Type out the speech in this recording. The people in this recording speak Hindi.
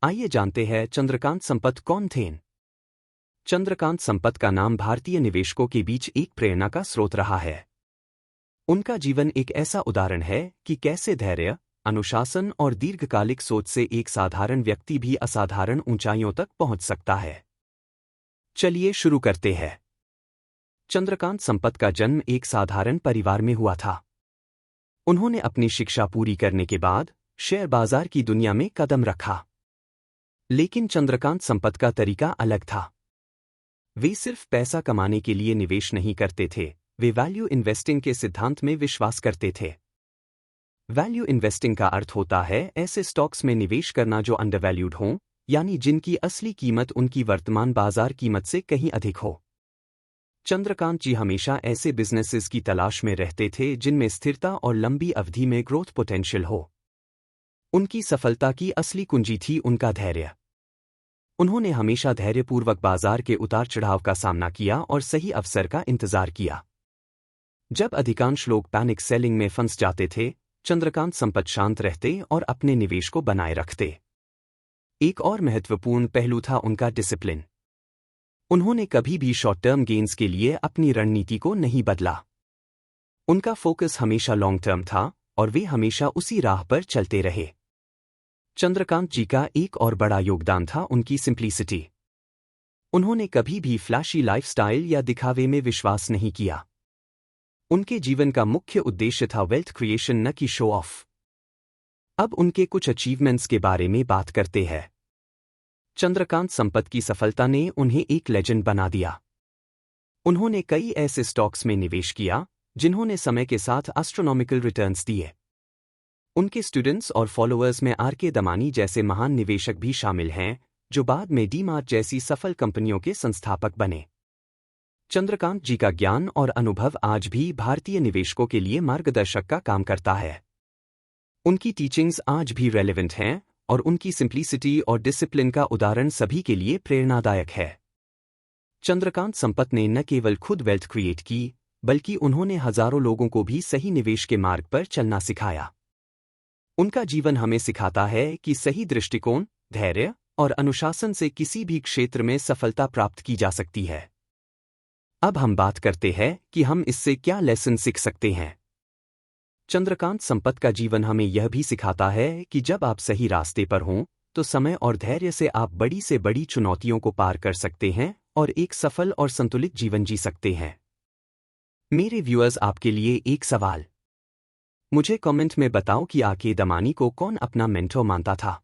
आइए जानते हैं चंद्रकांत संपत कौन थे। चंद्रकांत संपत का नाम भारतीय निवेशकों के बीच एक प्रेरणा का स्रोत रहा है। उनका जीवन एक ऐसा उदाहरण है कि कैसे धैर्य, अनुशासन और दीर्घकालिक सोच से एक साधारण व्यक्ति भी असाधारण ऊंचाइयों तक पहुंच सकता है। चलिए शुरू करते हैं। चंद्रकांत संपत का जन्म एक साधारण परिवार में हुआ था। उन्होंने अपनी शिक्षा पूरी करने के बाद शेयर बाजार की दुनिया में कदम रखा। लेकिन चंद्रकांत संपत का तरीका अलग था। वे सिर्फ पैसा कमाने के लिए निवेश नहीं करते थे, वे वैल्यू इन्वेस्टिंग के सिद्धांत में विश्वास करते थे। वैल्यू इन्वेस्टिंग का अर्थ होता है ऐसे स्टॉक्स में निवेश करना जो अंडरवैल्यूड हों, यानी जिनकी असली कीमत उनकी वर्तमान बाजार कीमत से कहीं अधिक हो। चंद्रकांत जी हमेशा ऐसे बिजनेसेस की तलाश में रहते थे जिनमें स्थिरता और लंबी अवधि में ग्रोथ पोटेंशियल हो। उनकी सफलता की असली कुंजी थी उनका धैर्य। उन्होंने हमेशा धैर्यपूर्वक बाजार के उतार चढ़ाव का सामना किया और सही अवसर का इंतजार किया। जब अधिकांश लोग पैनिक सेलिंग में फंस जाते थे, चंद्रकांत संपत शांत रहते और अपने निवेश को बनाए रखते। एक और महत्वपूर्ण पहलू था उनका डिसिप्लिन। उन्होंने कभी भी शॉर्ट टर्म गेन्स के लिए अपनी रणनीति को नहीं बदला। उनका फोकस हमेशा लॉन्ग टर्म था और वे हमेशा उसी राह पर चलते रहे। चंद्रकांत जी का एक और बड़ा योगदान था उनकी सिंप्लिसिटी। उन्होंने कभी भी फ्लैशी लाइफस्टाइल या दिखावे में विश्वास नहीं किया। उनके जीवन का मुख्य उद्देश्य था वेल्थ क्रिएशन, न कि शो ऑफ। अब उनके कुछ अचीवमेंट्स के बारे में बात करते हैं। चंद्रकांत संपत की सफलता ने उन्हें एक लेजेंड बना दिया। उन्होंने कई ऐसे स्टॉक्स में निवेश किया जिन्होंने समय के साथ एस्ट्रोनॉमिकल रिटर्न्स दिए। उनके स्टूडेंट्स और फॉलोअर्स में आर के दमानी जैसे महान निवेशक भी शामिल हैं, जो बाद में डीमार्ट जैसी सफल कंपनियों के संस्थापक बने। चंद्रकांत जी का ज्ञान और अनुभव आज भी भारतीय निवेशकों के लिए मार्गदर्शक का काम करता है। उनकी टीचिंग्स आज भी रेलेवेंट हैं और उनकी सिंप्लिसिटी और डिसिप्लिन का उदाहरण सभी के लिए प्रेरणादायक है। चंद्रकांत संपत ने न केवल खुद वेल्थ क्रिएट की, बल्कि उन्होंने हजारों लोगों को भी सही निवेश के मार्ग पर चलना सिखाया। उनका जीवन हमें सिखाता है कि सही दृष्टिकोण, धैर्य और अनुशासन से किसी भी क्षेत्र में सफलता प्राप्त की जा सकती है। अब हम बात करते हैं कि हम इससे क्या लेसन सीख सकते हैं। चंद्रकांत संपत का जीवन हमें यह भी सिखाता है कि जब आप सही रास्ते पर हों, तो समय और धैर्य से आप बड़ी से बड़ी चुनौतियों को पार कर सकते हैं और एक सफल और संतुलित जीवन जी सकते हैं। मेरे व्यूअर्स, आपके लिए एक सवाल। मुझे कमेंट में बताओ कि आर के दमानी को कौन अपना मेंटर मानता था।